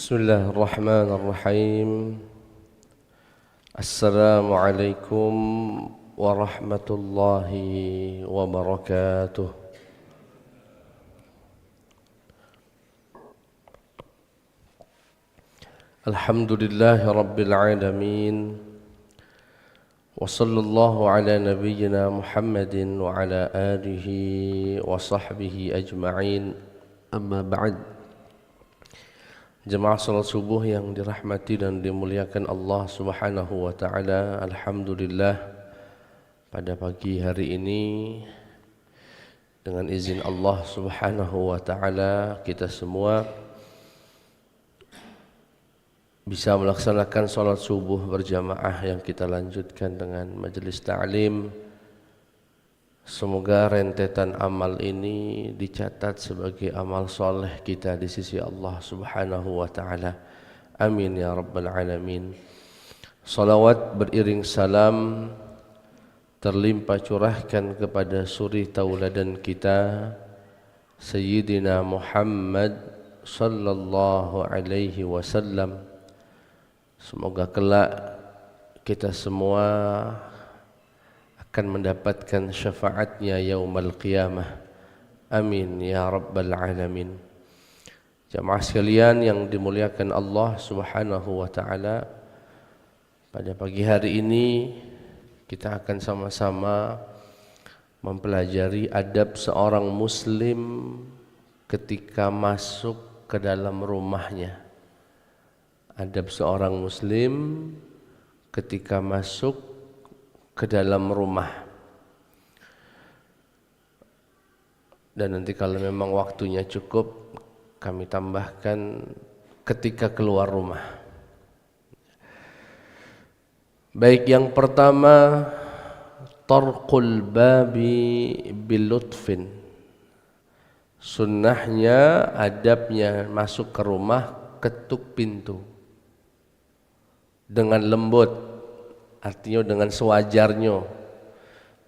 Bismillahirrahmanirrahim. Assalamualaikum warahmatullahi wabarakatuh. Alhamdulillahi rabbil alamin. Wa sallallahu ala nabiyyina Muhammadin wa ala alihi wa sahbihi ajma'in. Amma ba'd. Jemaah salat subuh yang dirahmati dan dimuliakan Allah Subhanahu wa taala, alhamdulillah pada pagi hari ini dengan izin Allah Subhanahu wa taala kita semua bisa melaksanakan salat subuh berjamaah yang kita lanjutkan dengan majelis ta'lim. Semoga rentetan amal ini dicatat sebagai amal soleh kita di sisi Allah Subhanahu wa ta'ala. Amin ya rabbal alamin. Salawat beriring salam terlimpah curahkan kepada suri tauladan kita Sayyidina Muhammad sallallahu alaihi wasallam. Semoga kelak kita semua akan mendapatkan syafaatnya yaumal qiyamah. Amin ya rabbal alamin. Jamaah sekalian yang dimuliakan Allah Subhanahu wa taala, pada pagi hari ini kita akan sama-sama mempelajari adab seorang muslim ketika masuk ke dalam rumahnya. Adab seorang muslim ketika masuk ke dalam rumah. Dan nanti kalau memang waktunya cukup kami tambahkan ketika keluar rumah. Baik, yang pertama tarqul babi bilutfin. Sunnahnya, adabnya masuk ke rumah ketuk pintu dengan lembut. Artinya dengan sewajarnya.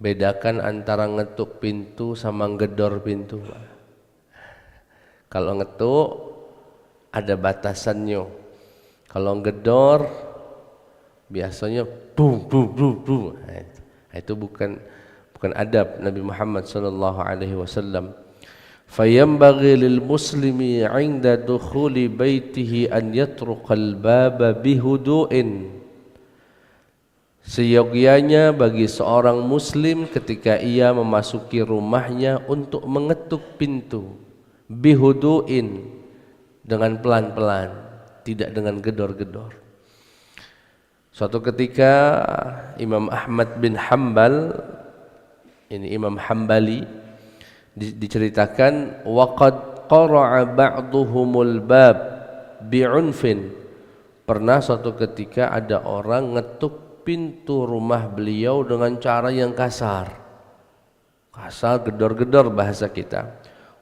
Bedakan antara ngetuk pintu sama ngedor pintu. Kalau ngetuk ada batasannya. Kalau ngedor biasanya bum bum bum bum. Itu bukan adab Nabi Muhammad sallallahu alaihi wasallam. Fayambaghi lil muslimi 'inda dukhuli baitihi an yatruqal baba bihudu'in. Seyogianya bagi seorang muslim ketika ia memasuki rumahnya untuk mengetuk pintu bihudu'in, dengan pelan-pelan, tidak dengan gedor-gedor. Suatu ketika Imam Ahmad bin Hanbal, ini Imam Hambali, diceritakan waqad qara'a ba'duhumul bab bi'unfin. Pernah suatu ketika ada orang ngetuk pintu rumah beliau dengan cara yang kasar, gedor-gedor bahasa kita.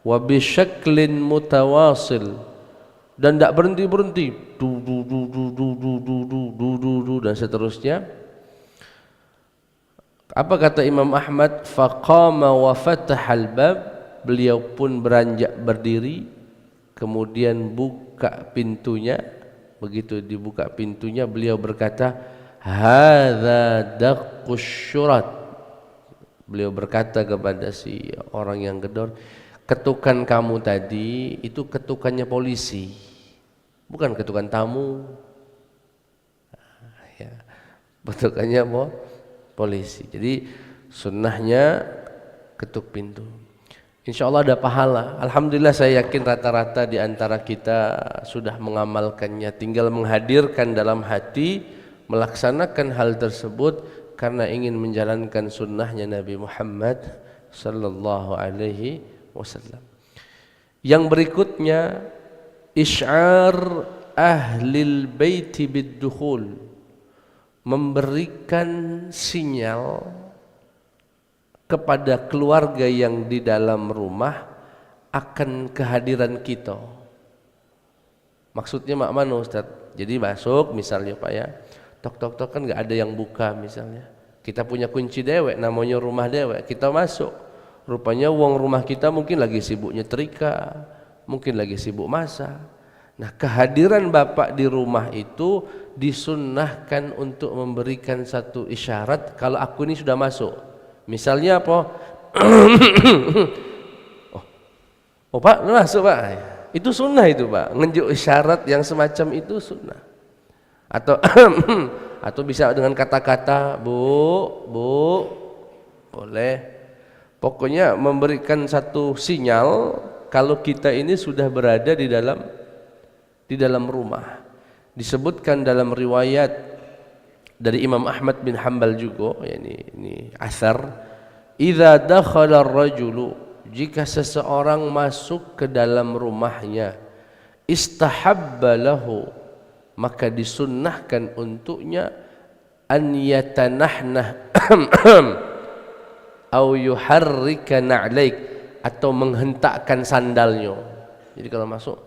Wa bi syaklin mutawasil, dan tidak berhenti-berhenti, dan seterusnya. Apa kata Imam Ahmad? Faqama wa fatahal bab. Beliau pun beranjak berdiri, kemudian buka pintunya. Begitu dibuka pintunya, beliau berkata, hadza daqqus syurat. Beliau berkata kepada si orang yang gedor, ketukan kamu tadi itu ketukannya polisi, bukan ketukan tamu. Ya, ketukannya polisi. Jadi sunnahnya ketuk pintu. Insyaallah ada pahala. Alhamdulillah saya yakin rata-rata di antara kita sudah mengamalkannya, tinggal menghadirkan dalam hati, melaksanakan hal tersebut karena ingin menjalankan sunnahnya Nabi Muhammad sallallahu alaihi wasallam. Yang berikutnya isy'ar ahlil baiti bid-dukhul, memberikan sinyal kepada keluarga yang di dalam rumah akan kehadiran kita. Maksudnya mak mana Ustaz? Jadi masuk misalnya Pak ya, tok kan nggak ada yang buka misalnya. Kita punya kunci dewek, namanya rumah dewek. Kita masuk, rupanya wong rumah kita mungkin lagi sibuk nyetrika, mungkin lagi sibuk masak. Nah, kehadiran bapak di rumah itu disunnahkan untuk memberikan satu isyarat kalau aku ini sudah masuk. Misalnya apa? Oh Pak, masuk Pak. Itu sunnah itu Pak. Nunjuk isyarat yang semacam itu sunnah. Atau atau bisa dengan kata-kata bu, boleh. Pokoknya memberikan satu sinyal kalau kita ini sudah berada di dalam rumah. Disebutkan dalam riwayat dari Imam Ahmad bin Hanbal juga, ini asar, idza dakhala ar-rajulu, jika seseorang masuk ke dalam rumahnya, istahabba lahu, maka disunnahkan untuknya an yatanahna au yuharrika na'laik, atau menghentakkan sandalnya. Jadi kalau masuk,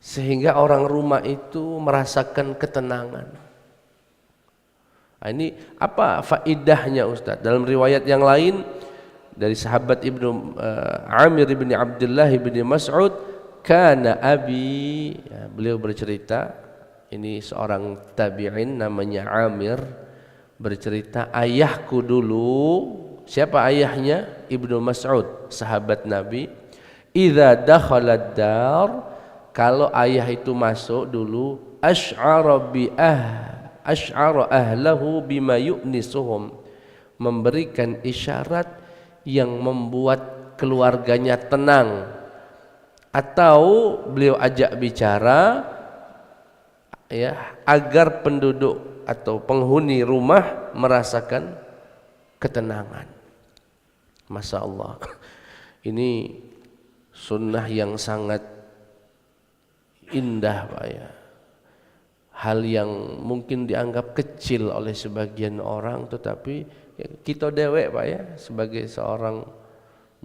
sehingga orang rumah itu merasakan ketenangan. Nah, ini apa faidahnya Ustaz? Dalam riwayat yang lain dari sahabat Ibnu Amir bin Abdullah bin Mas'ud, kana abi, ya, beliau bercerita, ini seorang tabi'in namanya Amir, bercerita, ayahku dulu. Siapa ayahnya? Ibnu Mas'ud, sahabat Nabi. Idza dakhalad dar, kalau ayah itu masuk dulu, asy'ara ahlahu bima yu'nisuhum, memberikan isyarat yang membuat keluarganya tenang, atau beliau ajak bicara, ya, agar penduduk atau penghuni rumah merasakan ketenangan. Masya Allah, ini sunnah yang sangat indah Pak ya. Hal yang mungkin dianggap kecil oleh sebagian orang, tetapi ya, kita dewek Pak ya, sebagai seorang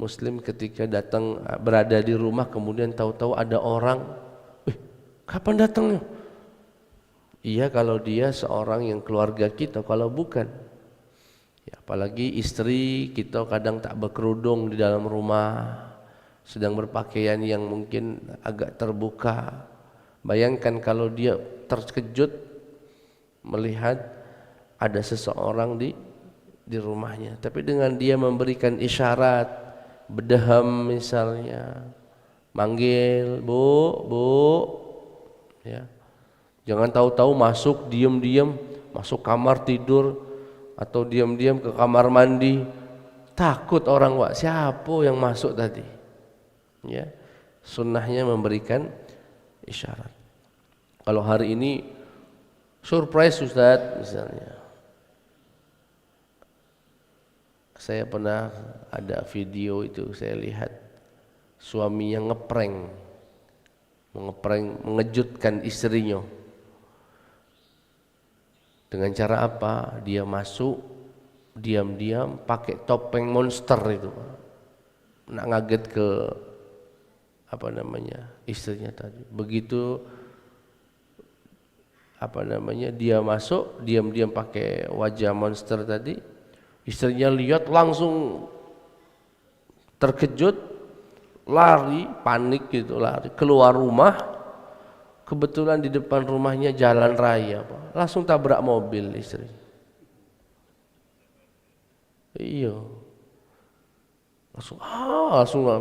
muslim ketika datang berada di rumah kemudian tahu-tahu ada orang, kapan datangnya? Iya kalau dia seorang yang keluarga kita, kalau bukan ya, apalagi istri kita kadang tak berkerudung di dalam rumah, sedang berpakaian yang mungkin agak terbuka. Bayangkan kalau dia terkejut melihat ada seseorang di rumahnya, tapi dengan dia memberikan isyarat, bedaham misalnya, manggil bu, ya, jangan tahu-tahu masuk diam-diam masuk kamar tidur atau diam-diam ke kamar mandi, takut orang, wah siapa yang masuk tadi, ya. Sunnahnya memberikan isyarat. Kalau hari ini surprise Ustaz misalnya, saya pernah ada video itu, saya lihat suami yang ngeprank mengejutkan istrinya. Dengan cara apa? Dia masuk diam-diam pakai topeng monster itu, nak ngaget ke istrinya tadi. Begitu dia masuk diam-diam pakai wajah monster tadi, istrinya lihat langsung terkejut, lari, panik gitu, lari keluar rumah. Kebetulan di depan rumahnya jalan raya, Pak. Langsung tabrak mobil istri. Iya. Langsung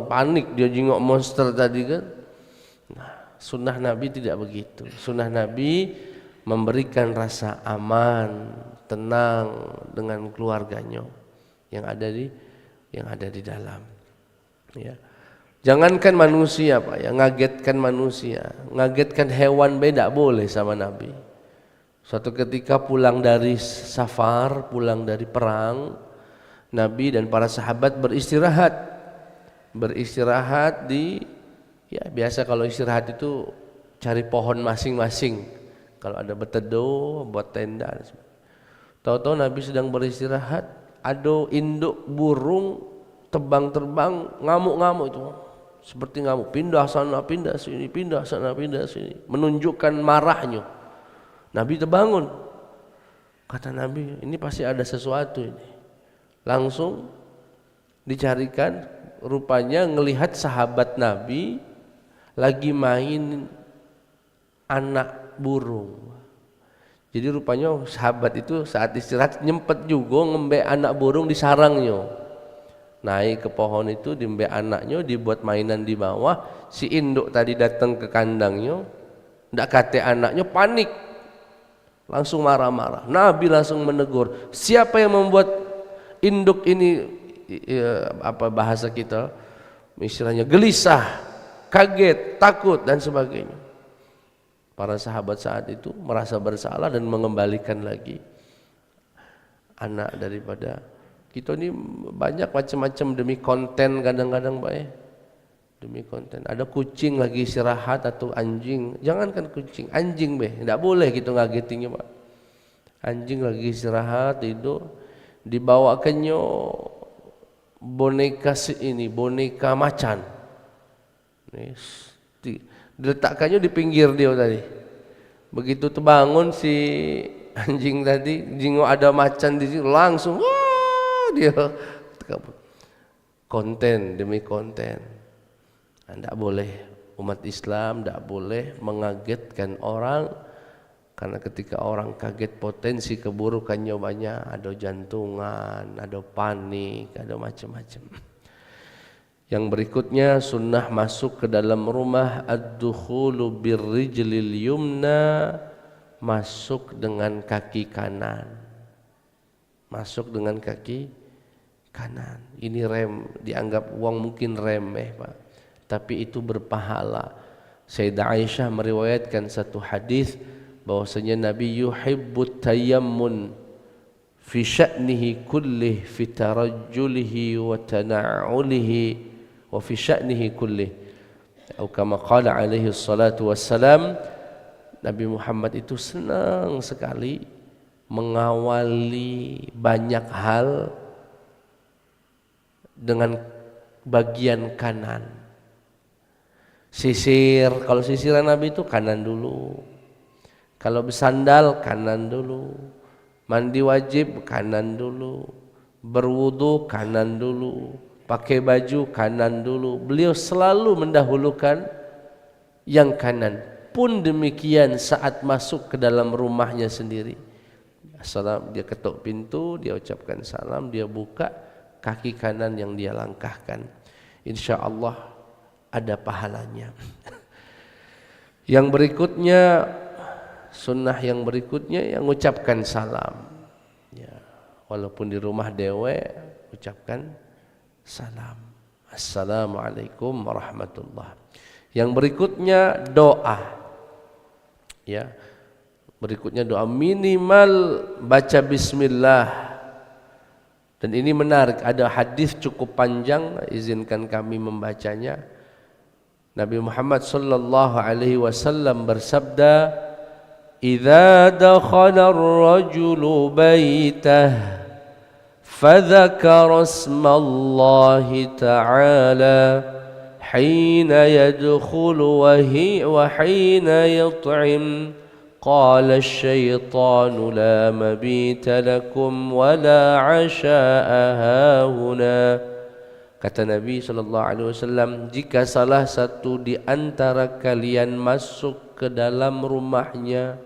panik, dia jengok monster tadi kan. Nah, sunnah Nabi tidak begitu. Sunnah Nabi memberikan rasa aman, tenang dengan keluarganya yang ada di dalam. Ya. Jangankan manusia Pak ya, ngagetkan manusia, ngagetkan hewan beda boleh sama Nabi. Suatu ketika pulang dari safar, pulang dari perang, Nabi dan para sahabat beristirahat di, ya biasa kalau istirahat itu cari pohon masing-masing. Kalau ada berteduh, buat tenda. Tahu-tahu Nabi sedang beristirahat, ada induk burung terbang-terbang, ngamuk-ngamuk itu. Seperti ngamuk, pindah sana, pindah sini, pindah sana, pindah sini, menunjukkan marahnya. Nabi terbangun. Kata Nabi, ini pasti ada sesuatu ini. Langsung dicarikan, rupanya ngelihat sahabat Nabi lagi main anak burung. Jadi rupanya sahabat itu saat istirahat nyempet juga ngembe anak burung di sarangnya. Naik ke pohon itu dimbe anaknya, dibuat mainan di bawah. Si induk tadi datang ke kandangnya, ndak kate anaknya, panik, langsung marah-marah. Nabi langsung menegur, siapa yang membuat induk ini, apa bahasa kita istilahnya, gelisah, kaget, takut dan sebagainya. Para sahabat saat itu merasa bersalah dan mengembalikan lagi anak daripada kita. Ini banyak macam-macam demi konten kadang-kadang Pak ya. Demi konten. Ada kucing lagi istirahat atau anjing, jangankan kucing, anjing tidak boleh gitu ngagetinya Pak. Anjing lagi istirahat tidur, dibawakannya boneka boneka macan. Diletakkannya di pinggir dia tadi. Begitu terbangun si anjing tadi, jingo ada macan di situ, langsung dia konten demi konten. Tidak boleh, umat Islam tidak boleh mengagetkan orang, karena ketika orang kaget potensi keburukannya banyak, ada jantungan, ada panik, ada macam-macam. Yang berikutnya sunnah masuk ke dalam rumah ad-dukhulu birrijlil yumna, masuk dengan kaki kanan. Masuk dengan kaki kanan. Ini dianggap uang mungkin remeh Pak, tapi itu berpahala. Sayyidah Aisyah meriwayatkan satu hadis bahwasanya Nabi yuhibbut tayammun fi sya'nihi kullih, fi tarajjulihi wa tana'ulihi wa fi sya'nihi kullih, atau kama qala alaihi salatu wassalam, Nabi Muhammad itu senang sekali mengawali banyak hal dengan bagian kanan. Sisir, kalau sisiran Nabi itu kanan dulu. Kalau bersandal kanan dulu. Mandi wajib kanan dulu. Berwudu kanan dulu. Pakai baju kanan dulu. Beliau selalu mendahulukan yang kanan. Pun demikian saat masuk ke dalam rumahnya sendiri. Salam, dia ketuk pintu, dia ucapkan salam, dia buka, kaki kanan yang dia langkahkan. Insya Allah ada pahalanya. Yang berikutnya, sunnah yang berikutnya yang ucapkan salam. Ya, walaupun di rumah dewe, ucapkan salam. Assalamualaikum warahmatullah. Yang berikutnya doa. Ya. Berikutnya doa, minimal baca bismillah. Dan ini menarik, ada hadis cukup panjang, izinkan kami membacanya. Nabi Muhammad sallallahu alaihi wasallam bersabda, "Idza dakhala ar-rajulu baitah fadzakara ismallahi ta'ala hina yadkhulu wa hina yut'im qala asy-syaitanu la mabita lakum wa la 'asha'a hahuna." Kata Nabi SAW, jika salah satu di antara kalian masuk ke dalam rumahnya,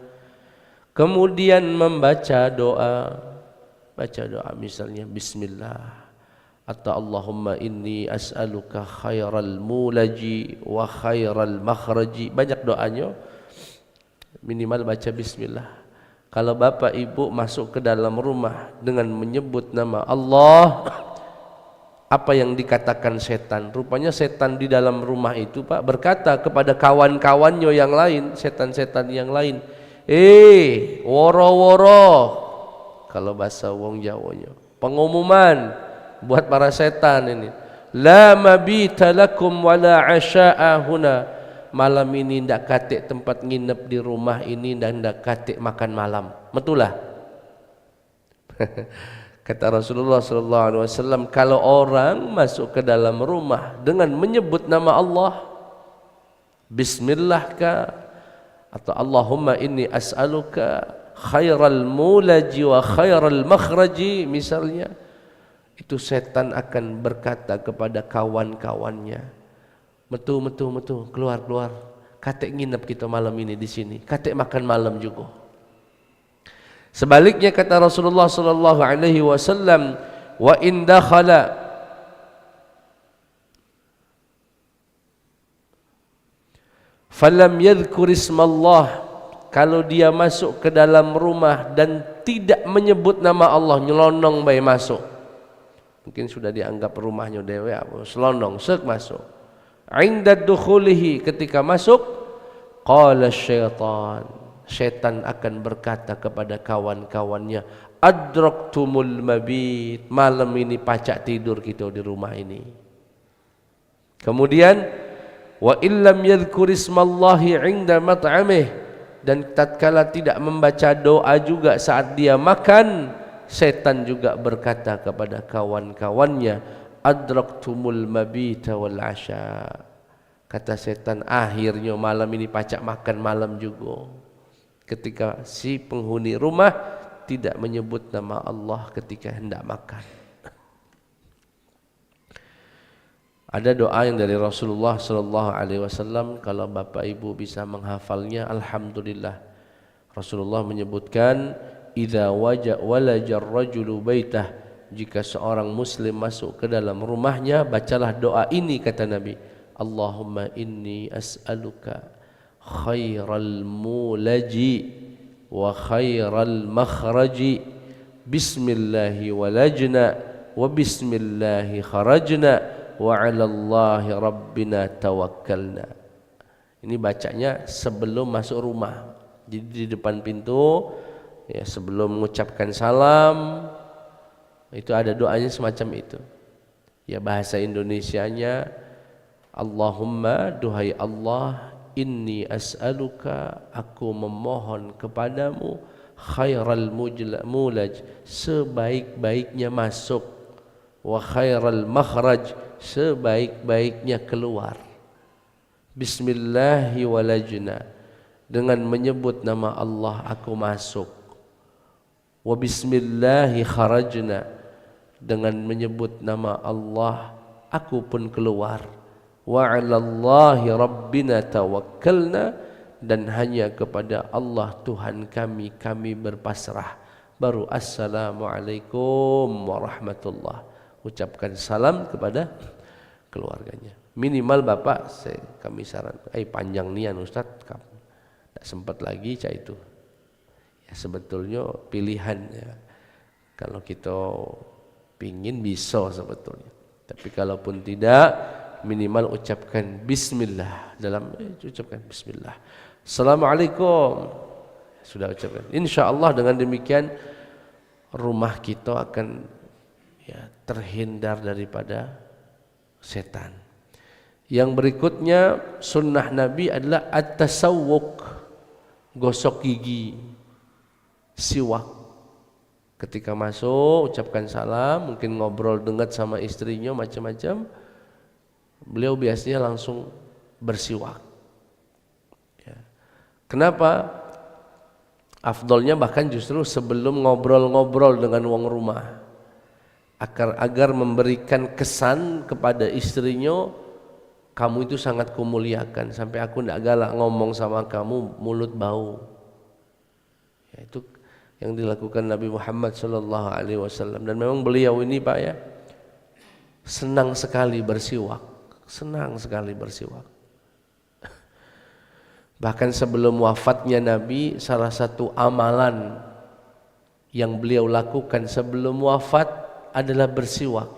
kemudian membaca doa, misalnya Bismillah, atau Allahumma inni as'aluka khairal mulaji wa khairal makhraji, banyak doanya, minimal baca Bismillah. Kalau bapak ibu masuk ke dalam rumah dengan menyebut nama Allah, apa yang dikatakan setan? Rupanya setan di dalam rumah itu Pak berkata kepada kawan-kawannya yang lain, setan-setan yang lain, woro-woro, kalau bahasa wong Jawanya, pengumuman buat para setan ini, la mabita lakum wala 'asha'a huna, malam ini ndak katik tempat nginep di rumah ini dan ndak katik makan malam. Betulah. Kata Rasulullah SAW, kalau orang masuk ke dalam rumah dengan menyebut nama Allah, Bismillah ka, atau Allahumma inni as'aluka khairal mulaji wa khairal makhraji misalnya, itu setan akan berkata kepada kawan-kawannya, Metu, keluar. Katek nginep kita malam ini di sini. Katek makan malam juga. Sebaliknya kata Rasulullah sallallahu alaihi wasallam, wa in dakhala falam yadhkur ismallah, kalau dia masuk ke dalam rumah dan tidak menyebut nama Allah, nyelonong bae masuk. Mungkin sudah dianggap rumahnya dewe apa, selonong sek masuk. Inda dukhulihi, ketika masuk, qala syaitan akan berkata kepada kawan-kawannya, adraktumul mabit, malam ini pacak tidur kita di rumah ini. Kemudian wa illam yadhkur ismallahi 'inda mat'amih, dan tatkala tidak membaca doa juga saat dia makan, setan juga berkata kepada kawan-kawannya, adraktumul mabita wal 'asha. Kata setan, akhirnya malam ini pacak makan malam juga. Ketika si penghuni rumah tidak menyebut nama Allah ketika hendak makan. Ada doa yang dari Rasulullah sallallahu alaihi wasallam, kalau Bapak Ibu bisa menghafalnya alhamdulillah. Rasulullah menyebutkan, idza walajar rajulu baitah, jika seorang muslim masuk ke dalam rumahnya, bacalah doa ini, kata Nabi, Allahumma inni as'aluka khairal mulaji wa khairal makhraji, bismillahi walajna wa bismillahi kharajna wa 'alallahi rabbina tawakkalna. Ini bacanya sebelum masuk rumah. Jadi di depan pintu ya, sebelum mengucapkan salam itu ada doanya semacam itu. Ya, bahasa Indonesianya, Allahumma, duhai Allah, inni as'aluka, aku memohon kepadamu, khairal mulaj, sebaik-baiknya masuk, wa khairal makhraj, sebaik-baiknya keluar, bismillahi walajna, dengan menyebut nama Allah aku masuk, wa bismillahi kharajna, dengan menyebut nama Allah aku pun keluar, wa 'alallahi rabbina tawakkalna, dan hanya kepada Allah Tuhan kami berpasrah. Baru assalamualaikum warahmatullah, ucapkan salam kepada keluarganya. Minimal Bapak, kami saran, panjang nian Ustaz, tak sempat lagi cak itu. Ya, sebetulnya pilihan ya. Kalau kita pingin bisa sebetulnya, tapi kalaupun tidak, minimal ucapkan bismillah dalam ucapkan bismillah. Assalamualaikum, sudah ucapkan. Insyaallah dengan demikian rumah kita akan ya terhindar daripada setan. Yang berikutnya sunnah Nabi adalah at-tasawwuk, gosok gigi, siwak. Ketika masuk ucapkan salam, mungkin ngobrol dengat sama istrinya macam-macam, beliau biasanya langsung bersiwak ya. Kenapa? Afdolnya bahkan justru sebelum ngobrol-ngobrol dengan wong rumah, agar memberikan kesan kepada istrinya, kamu itu sangat kumuliakan, sampai aku tidak galak ngomong sama kamu, mulut bau ya. Itu yang dilakukan Nabi Muhammad SAW. Dan memang beliau ini Pak ya, senang sekali bersiwak. Bahkan sebelum wafatnya Nabi, salah satu amalan yang beliau lakukan sebelum wafat adalah bersiwak.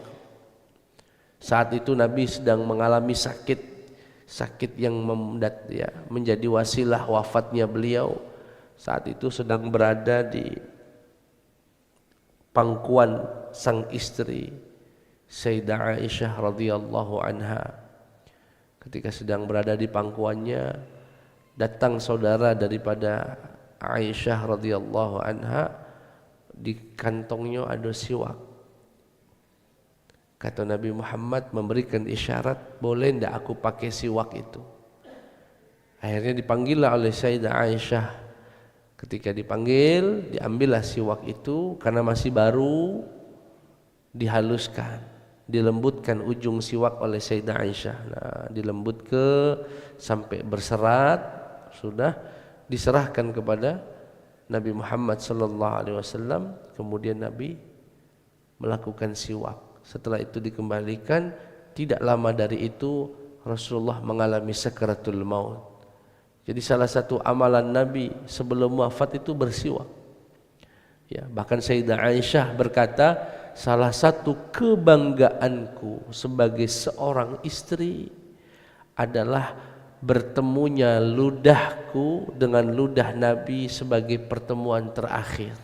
Saat itu Nabi sedang mengalami sakit yang menjadi wasilah wafatnya beliau. Saat itu sedang berada di pangkuan sang istri Sayyidah Aisyah radhiyallahu anha. Ketika sedang berada di pangkuannya, datang saudara daripada Aisyah radhiyallahu anha, di kantongnya ada siwak. Kata Nabi Muhammad memberikan isyarat, boleh tidak aku pakai siwak itu? Akhirnya dipanggillah oleh Sayyidah Aisyah. Ketika dipanggil, diambillah siwak itu, karena masih baru, dihaluskan. dilembutkan ujung siwak oleh Sayyidah Aisyah. Nah, dilembut sampai berserat, sudah diserahkan kepada Nabi Muhammad sallallahu alaihi wasallam, kemudian Nabi melakukan siwak. Setelah itu dikembalikan, tidak lama dari itu Rasulullah mengalami sakaratul maut. Jadi salah satu amalan Nabi sebelum wafat itu bersiwak. Ya, bahkan Sayyidah Aisyah berkata, salah satu kebanggaanku sebagai seorang istri adalah bertemunya ludahku dengan ludah Nabi sebagai pertemuan terakhir.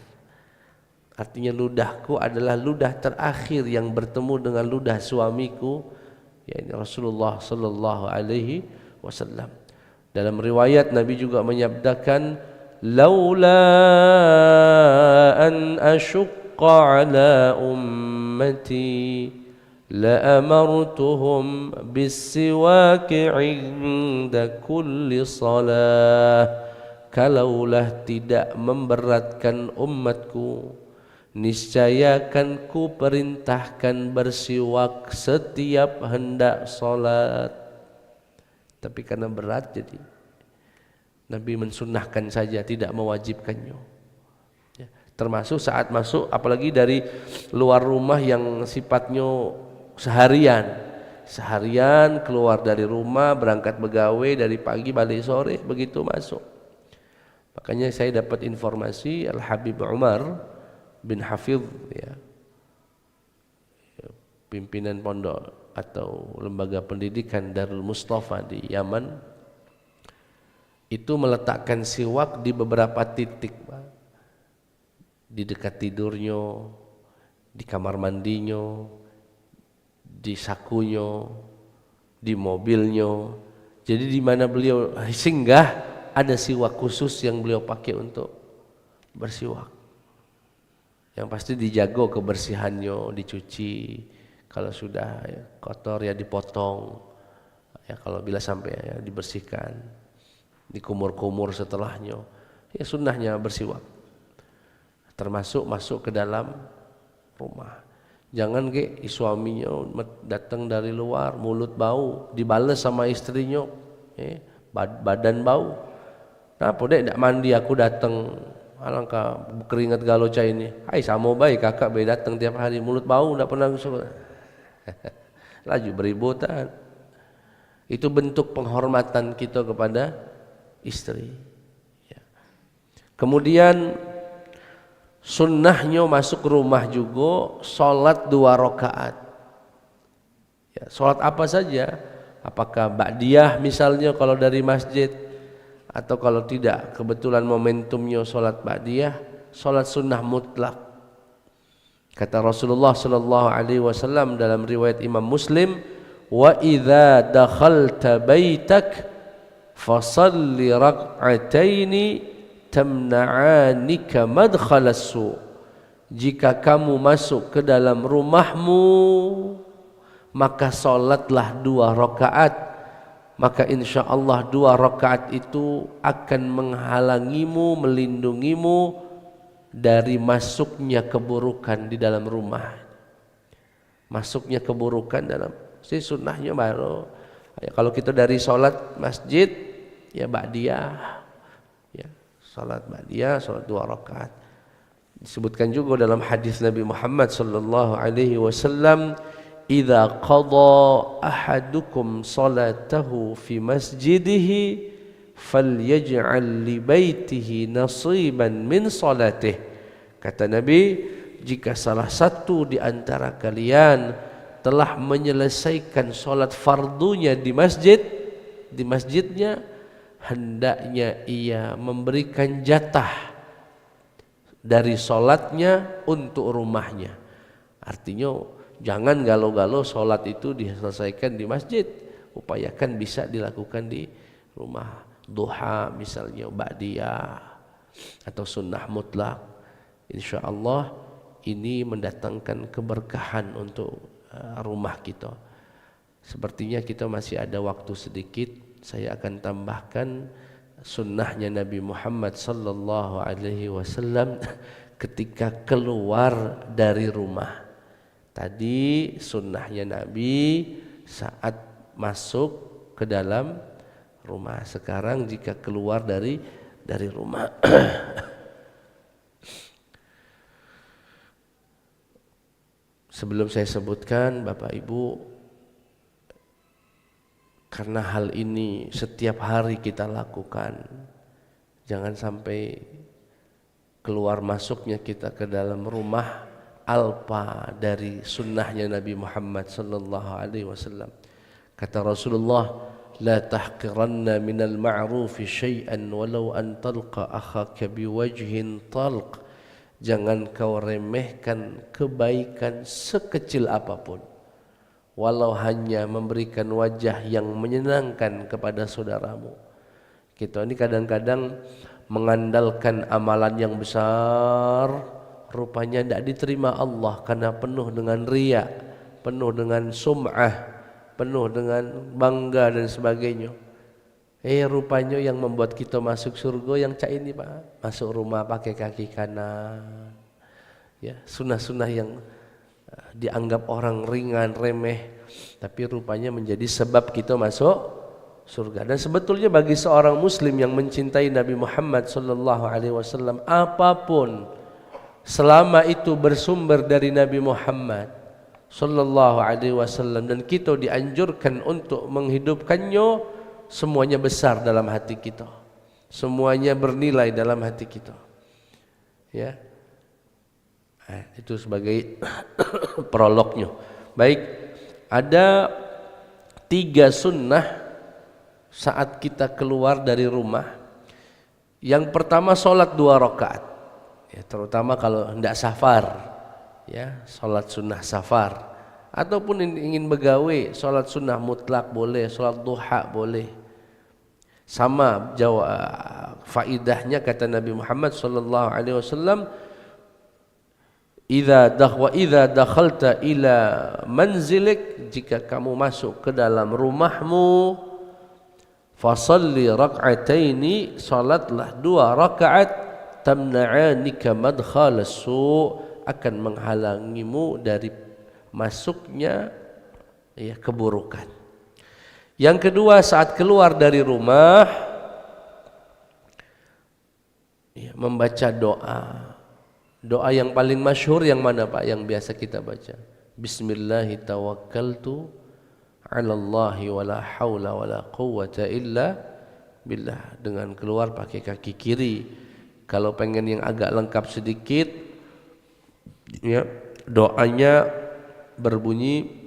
Artinya ludahku adalah ludah terakhir yang bertemu dengan ludah suamiku, yaitu Rasulullah sallallahu alaihi wasallam. Dalam riwayat Nabi juga menyabdakan, laula an ashqa ala ummati la amartuhum bis-siwaki 'inda kulli salah. Kalaulah tidak memberatkan umatku, niscaya akan ku perintahkan bersiwak setiap hendak salat. Tapi karena berat, jadi Nabi mensunnahkan saja, tidak mewajibkannya. Ya, termasuk saat masuk, apalagi dari luar rumah yang sifatnya seharian keluar dari rumah, berangkat begawe dari pagi balik sore, begitu masuk. Makanya saya dapat informasi Al Habib Umar bin Hafidh, ya, pimpinan pondok atau lembaga pendidikan Darul Mustafa di Yaman, itu meletakkan siwak di beberapa titik, Pak. Di dekat tidurnya, di kamar mandinya, di sakunya, di mobilnya. Jadi di mana beliau singgah ada siwak khusus yang beliau pakai untuk bersiwak. Yang pasti dijaga kebersihannya, dicuci, kalau sudah ya, kotor ya dipotong, ya kalau bila sampai ya dibersihkan, dikumur-kumur setelahnya. Ya sunnahnya bersiwak. Termasuk masuk ke dalam rumah. Jangan suaminya datang dari luar, mulut bau, dibales sama istrinya, badan bau. Nah, podek tidak mandi aku datang. Alangkah keringat galoca ini. Hai sama baik kakak baik datang tiap hari, mulut bau tidak pernah suka. Laju beributan. Itu bentuk penghormatan kita kepada istri. Ya. Kemudian sunnahnya masuk rumah juga sholat 2 rakaat. Ya, sholat apa saja? Apakah ba'diyah misalnya kalau dari masjid, atau kalau tidak kebetulan momentumnya sholat ba'diyah, sholat sunnah mutlak. Kata Rasulullah sallallahu alaihi wasallam dalam riwayat Imam Muslim, wa idza dakhalta baitak fasalli rak'ataini tamna'anika madkhalas su. Jika kamu masuk ke dalam rumahmu, maka salatlah 2 rakaat, maka insya Allah 2 rakaat itu akan menghalangimu, melindungimu dari masuknya keburukan di dalam rumah. Masuknya keburukan dalam, sunnahnya baru. Ya, kalau kita dari sholat masjid, ya ba'diyah, ya sholat ba'diyah, sholat 2 rakaat. Disebutkan juga dalam hadis Nabi Muhammad sallallahu alaihi wasallam, idza qada ahadukum salatahu fi masjidihi falyaj'al li baitihi nasiban min salatih. Kata Nabi, jika salah satu di antara kalian telah menyelesaikan salat fardunya di masjidnya, hendaknya ia memberikan jatah dari salatnya untuk rumahnya. Artinya jangan galau-galau salat itu diselesaikan di masjid, upayakan bisa dilakukan di rumah. Duha misalnya, ba'diyah atau sunnah mutlak. Insyaallah ini mendatangkan keberkahan untuk rumah kita. Sepertinya kita masih ada waktu sedikit. Saya akan tambahkan sunnahnya Nabi Muhammad sallallahu alaihi wasallam ketika keluar dari rumah. Tadi sunnahnya Nabi saat masuk ke dalam rumah. Sekarang jika keluar dari rumah. Sebelum saya sebutkan Bapak Ibu, karena hal ini setiap hari kita lakukan, jangan sampai keluar masuknya kita ke dalam rumah alpa dari sunnahnya Nabi Muhammad sallallahu alaihi wasallam. Kata Rasulullah, la tahqiranna minal ma'rufi syai'an walau an talqa akhaka biwajhin talq. Jangan kau remehkan kebaikan sekecil apapun, walau hanya memberikan wajah yang menyenangkan kepada saudaramu. Kita ini kadang-kadang mengandalkan amalan yang besar, rupanya tidak diterima Allah karena penuh dengan riya, penuh dengan sum'ah, penuh dengan bangga dan sebagainya. Rupanya yang membuat kita masuk surga yang cak ini Pak, masuk rumah pakai kaki kanan. Ya, sunnah-sunnah yang dianggap orang ringan, remeh, tapi rupanya menjadi sebab kita masuk surga. Dan sebetulnya bagi seorang muslim yang mencintai Nabi Muhammad sallallahu alaihi wasallam, apapun selama itu bersumber dari Nabi Muhammad sallallahu alaihi wasallam dan kita dianjurkan untuk menghidupkannya, semuanya besar dalam hati kita, semuanya bernilai dalam hati kita. Ya, itu sebagai prolognya. Baik, ada 3 sunnah saat kita keluar dari rumah. Yang pertama sholat 2 rakaat, ya, terutama kalau hendak safar, ya, sholat sunnah safar, ataupun ingin begawe, sholat sunnah mutlak boleh, sholat duha boleh. Sama faidahnya kata Nabi Muhammad sallallahu alaihi wasallam, idza dakhalta ila manzilik, jika kamu masuk ke dalam rumahmu, fasalli rak'ataini, salatlah 2 rakaat, tamna'anika madkhalas su', akan menghalangimu dari masuknya, ya, keburukan. Yang kedua, saat keluar dari rumah, ya, membaca doa. Doa yang paling masyhur yang mana Pak? Yang biasa kita baca. Bismillahi tawakkaltu 'alallahi wala haula wala quwwata illa billah. Dengan keluar pakai kaki kiri. Kalau pengen yang agak lengkap sedikit, ya, doanya berbunyi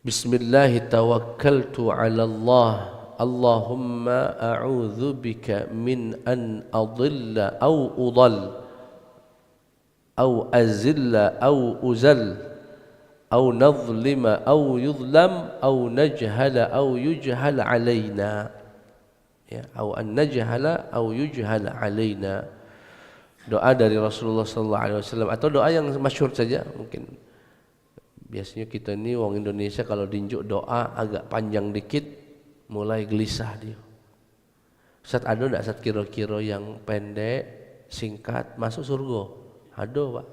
Bismillahi tawakkaltu 'ala Allah, Allahumma a'udzu bika min an adilla aw udall aw azilla aw uzal aw nadhlima aw yudlam aw najhala aw yujhal alaina, ya, aw an najhala aw yujhal alaina. Doa dari Rasulullah sallallahu alaihi wasallam, atau doa yang masyhur saja mungkin. Biasanya kita ini wong Indonesia kalau dinjuk doa agak panjang dikit mulai gelisah dia. Ustaz, ada enggak Ustaz kira-kira yang pendek, singkat, masuk surga? Ada Pak.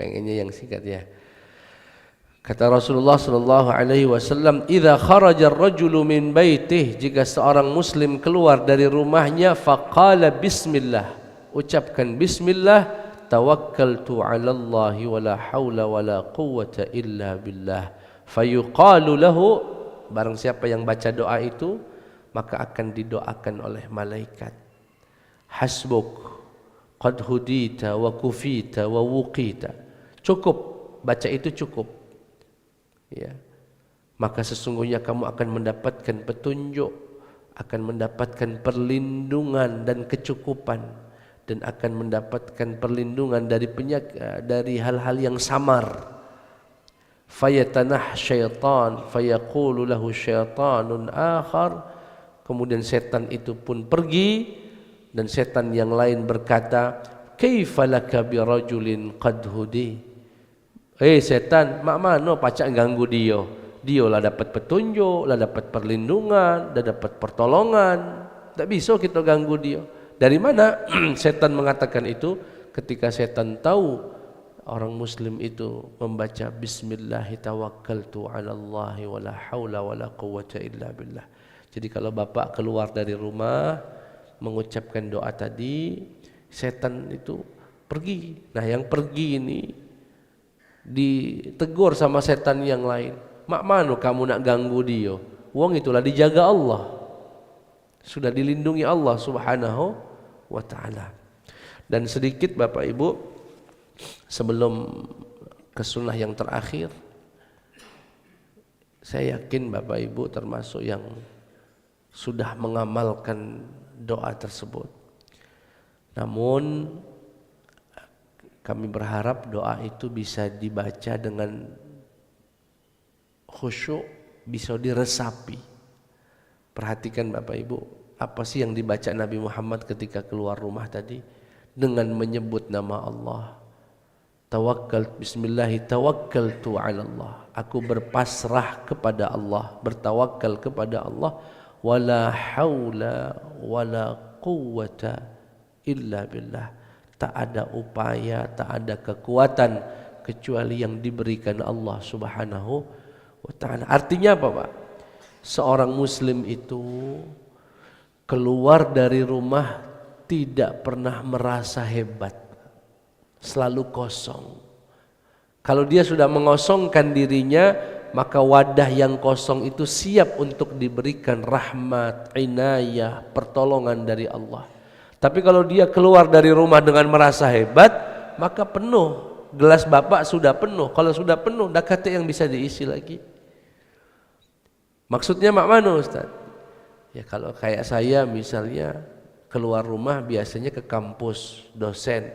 Pengennya yang singkat, ya. Kata Rasulullah sallallahu alaihi wasallam, "Idza kharaja ar-rajulu min baitih", jika seorang muslim keluar dari rumahnya, faqala bismillah, ucapkan bismillah, tawakkaltu 'ala Allahi wala haula wala quwwata illa billah, fayuqalu lahu, barang siapa yang baca doa itu maka akan didoakan oleh malaikat, hasbuk qad hudita wa kufita wa wuqita, cukup, baca itu cukup, ya, maka sesungguhnya kamu akan mendapatkan petunjuk, akan mendapatkan perlindungan dan kecukupan, dan akan mendapatkan perlindungan dari penyakit, dari hal-hal yang samar. Fayatanah syaitan fayaqulu lahu syaitanun akhar, kemudian setan itu pun pergi dan setan yang lain berkata, kaifa laka bi rajulin qad hudi, setan, mak mano pacak ganggu dia, dia lah dapat petunjuk, lah dapat perlindungan, dah dapat pertolongan, tak bisa kita ganggu dia. Dari mana setan mengatakan itu? ketika setan tahu orang muslim itu membaca bismillahi tawakkaltu 'alallahi wala haula wala quwwata illa billah. Jadi kalau bapak keluar dari rumah mengucapkan doa tadi, setan itu pergi. Nah, yang pergi ini ditegur sama setan yang lain. Mak mano kamu nak ganggu dia? Wong itulah dijaga Allah. Sudah dilindungi Allah Subhanahu wa taala. Dan sedikit Bapak Ibu sebelum ke sunnah yang terakhir, saya yakin Bapak Ibu termasuk yang sudah mengamalkan doa tersebut. Namun kami berharap doa itu bisa dibaca dengan khusyuk, bisa diresapi. Perhatikan Bapak Ibu, apa sih yang dibaca Nabi Muhammad ketika keluar rumah tadi? Dengan menyebut nama Allah. Tawakkal, bismillahi tawakkaltu 'ala Allah. Aku berpasrah kepada Allah, bertawakal kepada Allah. Wala haula wala quwwata illa billah. Tak ada upaya, tak ada kekuatan kecuali yang diberikan Allah Subhanahu wa taala. Artinya apa, Pak? Seorang muslim itu keluar dari rumah tidak pernah merasa hebat, selalu kosong. Kalau dia sudah mengosongkan dirinya, maka wadah yang kosong itu siap untuk diberikan rahmat, inayah, pertolongan dari Allah. Tapi kalau dia keluar dari rumah dengan merasa hebat, maka penuh. Gelas bapak sudah penuh. Kalau sudah penuh, dah kata yang bisa diisi lagi. Maksudnya mak mano Ustaz? Ya kalau kayak saya misalnya keluar rumah biasanya ke kampus, dosen.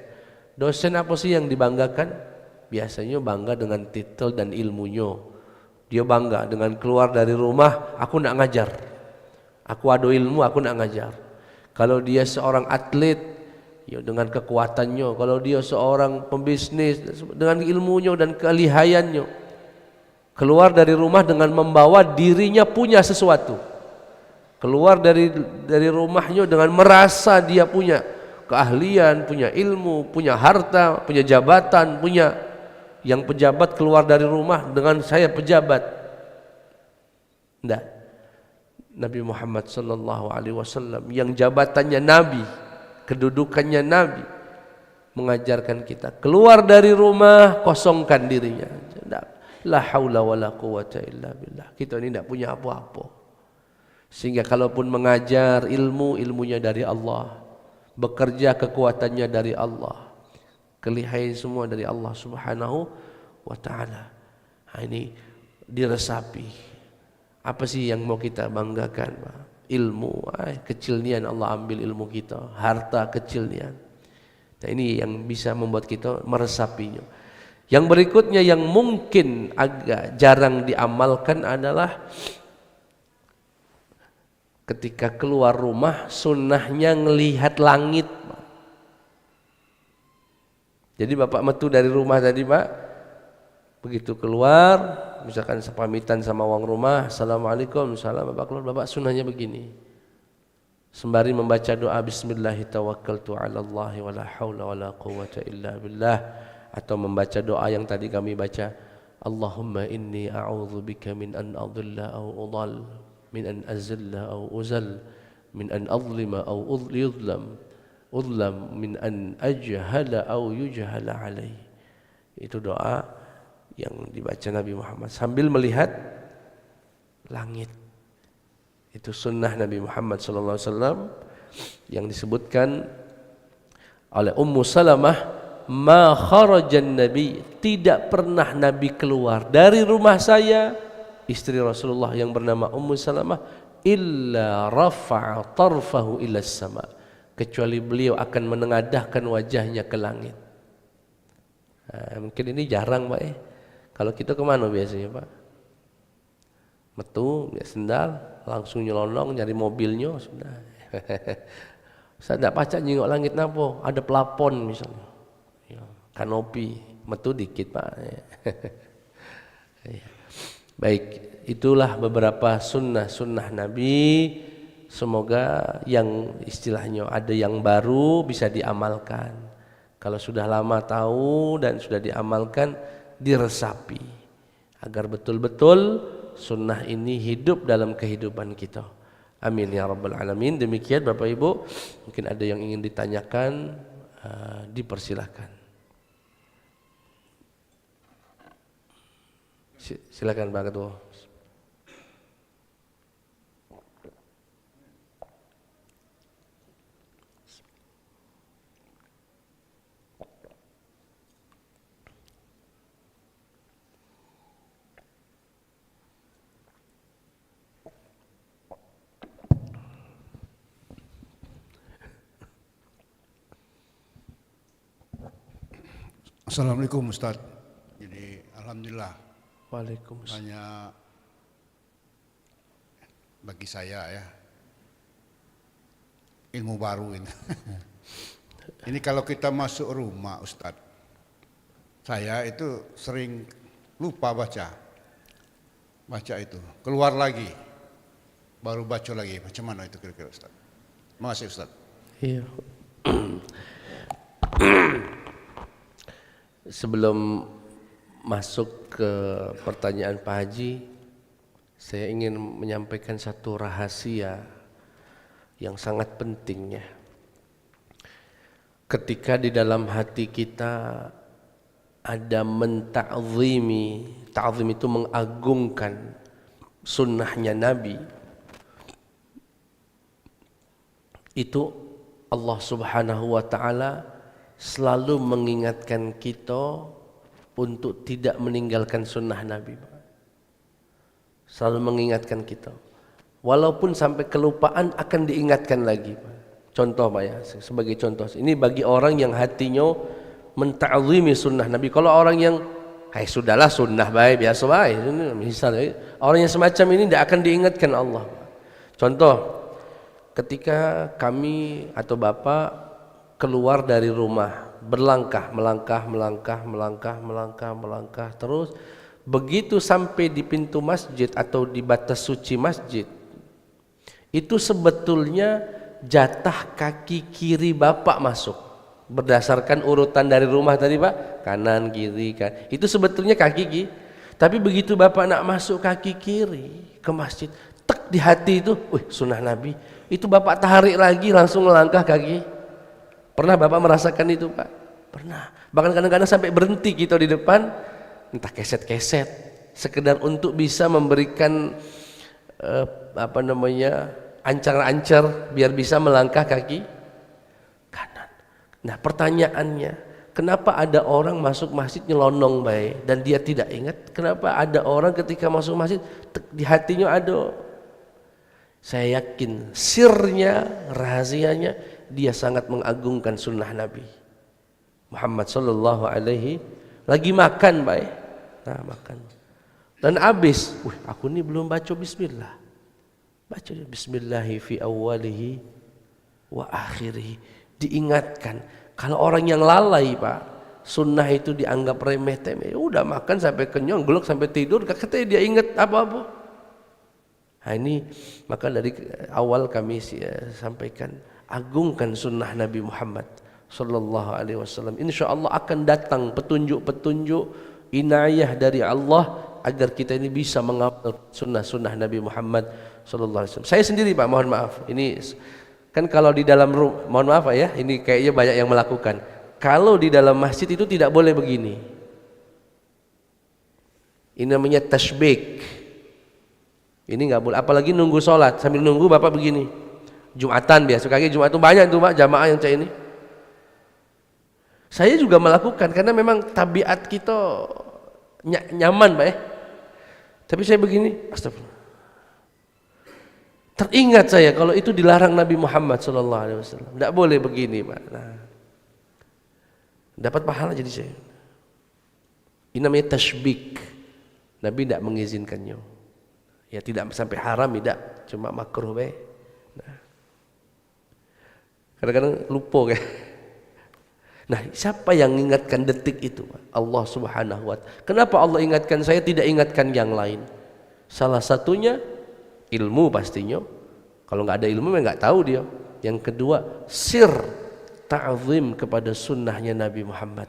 Dosen apa sih yang dibanggakan? Biasanya bangga dengan titel dan ilmunya. Dia bangga dengan keluar dari rumah, aku nak ngajar. Aku ada ilmu, aku nak ngajar. Kalau dia seorang atlet, ya dengan kekuatannya. Kalau dia seorang pembisnis, dengan ilmunya dan kelihayannya. Keluar dari rumah dengan membawa dirinya punya sesuatu. Keluar dari rumahnya dengan merasa dia punya keahlian, punya ilmu, punya harta, punya jabatan, punya. Yang pejabat keluar dari rumah dengan saya pejabat. Tidak. Nabi Muhammad sallallahu alaihi wasallam yang jabatannya nabi, kedudukannya nabi, mengajarkan kita keluar dari rumah kosongkan dirinya. La haula wala quwwata illa billah. Kita ini tidak punya apa-apa. Sehingga kalaupun mengajar ilmunya dari Allah, bekerja kekuatannya dari Allah, kelihai semua dari Allah Subhanahu wa taala. Ini diresapi. Apa sih yang mau kita banggakan, Pak? Ilmu, kecil nian Allah ambil ilmu kita, harta kecil nian. Nah, ini yang bisa membuat kita meresapinya. Yang berikutnya yang mungkin agak jarang diamalkan adalah ketika keluar rumah sunnahnya ngelihat langit. Jadi bapak metu dari rumah tadi, Pak, begitu keluar, misalkan sepamitan sama orang rumah, assalamualaikum, salam, bapak keluar, bapak sunnahnya begini, sembari membaca doa bismillahi tawakkaltu 'ala Allahi wala haula wala quwwata illa billah, atau membaca doa yang tadi kami baca, Allahumma inni a'udzubika min an adilla aw udall, min an azilla aw uzal, min an adlima aw yudlam, min an ajhala aw yujhala alai. Itu doa yang dibaca Nabi Muhammad sambil melihat langit. Itu sunnah Nabi Muhammad SAW yang disebutkan oleh Ummu Salamah, ma kharajan Nabi, tidak pernah Nabi keluar dari rumah saya, istri Rasulullah yang bernama Ummu Salamah, illa rafa'a tarfahu ila sama, kecuali beliau akan menengadahkan wajahnya ke langit. Mungkin ini jarang, Pak. Kalau kita kemana biasanya, Pak? Metu, sendal, langsung nyelonong nyari mobilnya, sudah. Saya tidak pacak nyingok langit napa? Ada pelapon misalnya, kanopi, metu dikit, Pak. Baik, itulah beberapa sunnah Nabi. Semoga yang istilahnya ada yang baru bisa diamalkan. Kalau sudah lama tahu dan sudah diamalkan, diresapi agar betul-betul sunnah ini hidup dalam kehidupan kita. Amin ya rabbal alamin. Demikian Bapak Ibu, mungkin ada yang ingin ditanyakan, dipersilahkan. Silakan Pak Ketua. Assalamualaikum Ustaz. Jadi alhamdulillah. Waalaikumsalam. Banyak bagi saya ya ilmu baru ini. Ini kalau kita masuk rumah Ustaz, saya itu sering lupa baca itu, keluar lagi, baru baca lagi. Macam mana itu kira-kira Ustaz? Terima kasih Ustaz. Iya. Sebelum masuk ke pertanyaan Pak Haji, saya ingin menyampaikan satu rahasia yang sangat pentingnya. Ketika di dalam hati kita ada menta'zimi, ta'zim itu mengagungkan sunnahnya Nabi, itu Allah Subhanahu wa ta'ala selalu mengingatkan kita untuk tidak meninggalkan sunnah Nabi. Selalu mengingatkan kita. Walaupun sampai kelupaan akan diingatkan lagi. Contoh Pak ya, sebagai contoh. Ini bagi orang yang hatinya menta'zimi sunnah Nabi. Kalau orang yang sudahlah sunnah baik, biasa baik. Misalnya orang yang semacam ini tidak akan diingatkan Allah. Contoh, ketika kami atau Bapak keluar dari rumah, melangkah terus, begitu sampai di pintu masjid atau di batas suci masjid, itu sebetulnya jatah kaki kiri Bapak masuk berdasarkan urutan dari rumah tadi Pak, kanan kiri kan, itu sebetulnya kaki kiri. Tapi begitu Bapak nak masuk kaki kiri ke masjid, tek di hati itu, sunnah Nabi, itu Bapak tarik lagi langsung melangkah kaki. Pernah Bapak merasakan itu Pak? Pernah. Bahkan kadang-kadang sampai berhenti kita di depan, entah keset-keset, sekedar untuk bisa memberikan ancar-ancar biar bisa melangkah kaki kanan. Nah pertanyaannya, kenapa ada orang masuk masjid nyelonong baik dan dia tidak ingat? Kenapa ada orang ketika masuk masjid di hatinya ada? Saya yakin sirnya, rahasianya, dia sangat mengagungkan sunnah Nabi Muhammad sallallahu alaihi. Lagi makan baik, nah makan dan habis, aku ini belum baca bismillah. Baca bismillahi fi awwalihi wa akhirih. Diingatkan. Kalau orang yang lalai Pak, sunnah itu dianggap remeh temeh, udah makan sampai kenyang, gelok sampai tidur, katanya dia ingat apa-apa. Nah ini maka dari awal kami sampaikan, agungkan sunnah Nabi Muhammad sallallahu alaihi wasallam. Insyaallah akan datang petunjuk-petunjuk inayah dari Allah agar kita ini bisa mengamal sunnah-sunnah Nabi Muhammad sallallahu alaihi wasallam. Saya sendiri Pak, mohon maaf. Ini kan kalau di dalam mohon maaf Pak ya, ini kayaknya banyak yang melakukan. Kalau di dalam masjid itu tidak boleh begini. Ini namanya tasbih. Ini nggak boleh, apalagi nunggu sholat sambil nunggu Bapak begini. Jumatan biasa, kaki Jumat itu banyak tuh Pak jamaah yang kayak ini. Saya juga melakukan karena memang tabiat kita nyaman Pak ya. Tapi saya begini, astagfirullah. Teringat saya kalau itu dilarang Nabi Muhammad SAW. Tidak boleh begini Pak. Nah, dapat pahala jadi saya. Ini namanya tasbik. Nabi tidak mengizinkannya. Ya tidak sampai haram, tidak, cuma makruh baik. Nah, kadang-kadang lupa kan. Nah, siapa yang mengingatkan detik itu? Allah Subhanahu wa ta'ala. Kenapa Allah ingatkan saya, tidak ingatkan yang lain? Salah satunya ilmu pastinya. Kalau nggak ada ilmu, nggak tahu dia. Yang kedua, sir ta'zim kepada sunnahnya Nabi Muhammad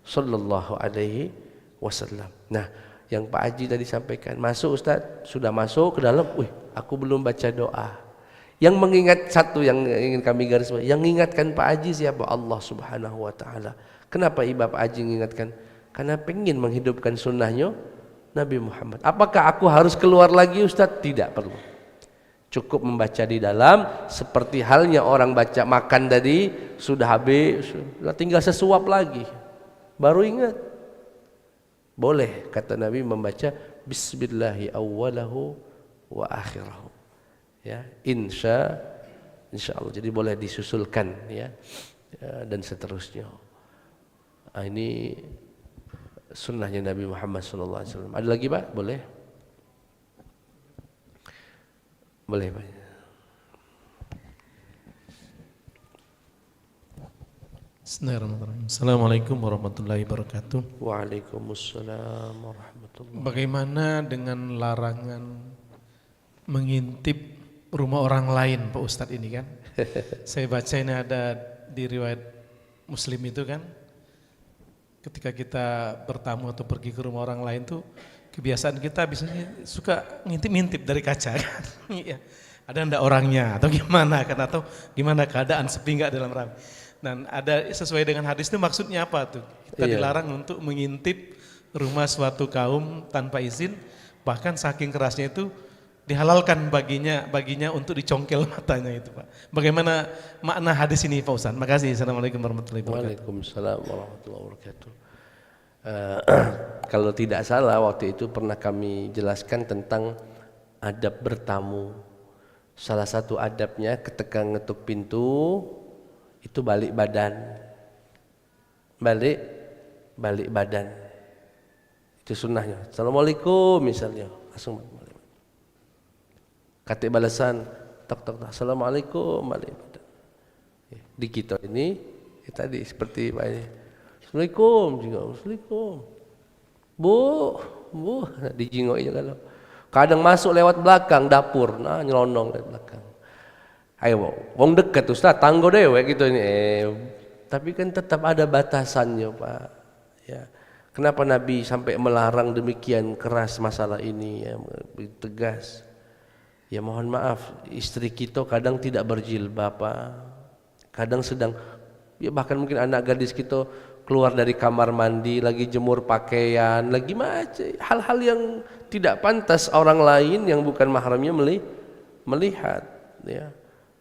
sallallahu alaihi wasallam. Nah, yang Pak Haji tadi sampaikan, masuk Ustaz, sudah masuk ke dalam, aku belum baca doa. Yang mengingat satu yang ingin kami garis bawahi, yang mengingatkan Pak Haji siapa? Allah Subhanahu wa taala. Kenapa Pak Haji mengingatkan? Karena pengen menghidupkan sunnahnya Nabi Muhammad. Apakah aku harus keluar lagi Ustaz? Tidak perlu. Cukup membaca di dalam, seperti halnya orang baca makan tadi, sudah habis, tinggal sesuap lagi, baru ingat. Boleh kata Nabi membaca bismillahi awwalahu wa akhirahu, ya, insya Allah. Jadi boleh disusulkan, ya, dan seterusnya. Ini sunnahnya Nabi Muhammad SAW. Ada lagi Pak? Boleh? Boleh Pak. Bismillahirrahmanirrahim. Assalamualaikum warahmatullahi wabarakatuh. Waalaikumsalam warahmatullahi wabarakatuh. Bagaimana dengan larangan mengintip rumah orang lain Pak Ustadz ini kan? Saya baca ini ada di riwayat Muslim itu kan, ketika kita bertamu atau pergi ke rumah orang lain tuh kebiasaan kita biasanya suka ngintip-ngintip dari kaca kan. Ada ndak orangnya atau gimana kan, atau gimana keadaan sepi nggak dalam ramai. Dan ada sesuai dengan hadis itu maksudnya apa tuh? Kita dilarang untuk mengintip rumah suatu kaum tanpa izin, bahkan saking kerasnya itu dihalalkan baginya untuk dicongkel matanya itu Pak. Bagaimana makna hadis ini Pak Ustaz? Makasih. Assalamualaikum warahmatullahi wabarakatuh. Waalaikumsalam warahmatullahi wabarakatuh. Kalau tidak salah waktu itu pernah kami jelaskan tentang adab bertamu. Salah satu adabnya ketika ngetuk pintu itu balik badan, balik badan, itu sunnahnya. Assalamualaikum misalnya, langsung balik. Kata balasan, tok assalamualaikum, balik badan. Di kita ini tadi seperti Pak ini, assalamualaikum juga, assalamualaikum, bu, dijingokin kalau. Kadang masuk lewat belakang dapur, nyelonong lewat belakang. Ayo, wong dekat Ustaz, tanggo dewe gitu ini. Tapi kan tetap ada batasannya Pak. Ya, kenapa Nabi sampai melarang demikian keras masalah ini? Ya, tegas. Ya mohon maaf, istri kita kadang tidak berjilbab Pak. Kadang sedang, ya bahkan mungkin anak gadis kita keluar dari kamar mandi, lagi jemur pakaian, lagi macam hal-hal yang tidak pantas orang lain yang bukan mahramnya melihat. Ya.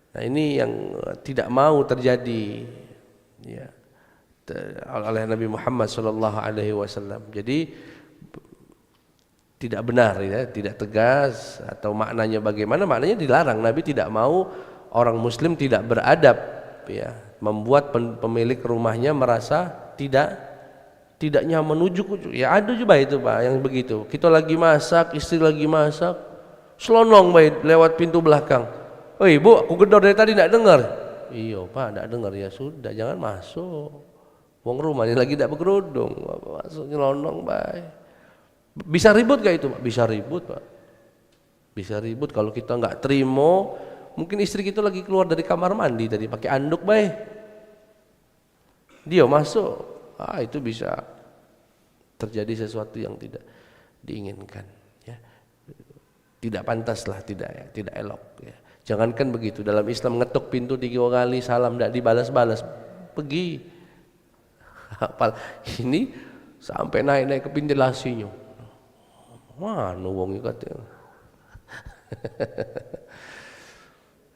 Nah ini yang tidak mau terjadi, ya, oleh Nabi Muhammad SAW. Jadi tidak benar, ya, tidak tegas atau maknanya bagaimana? Maknanya dilarang. Nabi tidak mau orang Muslim tidak beradab, ya, membuat pemilik rumahnya merasa tidak nyaman ujuk-ujuk. Ya ada juga itu Pak yang begitu. Kita lagi masak, istri lagi masak, selonong baik lewat pintu belakang. Oh ibu, aku gedor dari tadi tidak dengar. Iya Pak, tidak dengar, ya sudah, jangan masuk. Wong rumah ini lagi tidak berkerudung, masuk nyelonong baik. Bisa ribut gak itu Pak? Bisa ribut Pak. Bisa ribut kalau kita nggak terima. Mungkin istri kita lagi keluar dari kamar mandi tadi pakai anduk baik. Dia masuk, itu bisa terjadi sesuatu yang tidak diinginkan. Ya. Tidak pantaslah, tidak elok. Ya. Jangankan begitu, dalam Islam ngetuk pintu 3 kali salam tidak dibalas-balas, pergi. Apal ini sampai naik ke ventilasinya. Mana wong katanya.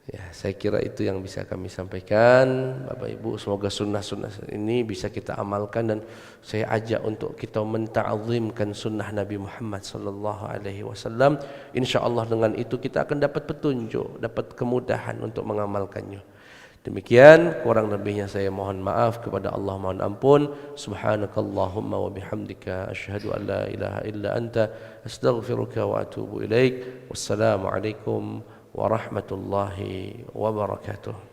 Ya, saya kira itu yang bisa kami sampaikan Bapak Ibu. Semoga sunnah-sunnah ini bisa kita amalkan, dan saya ajak untuk kita menta'zimkan sunnah Nabi Muhammad SAW. InsyaAllah dengan itu kita akan dapat petunjuk, dapat kemudahan untuk mengamalkannya. Demikian, kurang lebihnya saya mohon maaf kepada Allah, mohon ampun. Subhanakallahumma wa bihamdika asyhadu an la ilaha illa anta astaghfiruka wa atubu ilaik. Wassalamualaikum warahmatullahi wabarakatuh.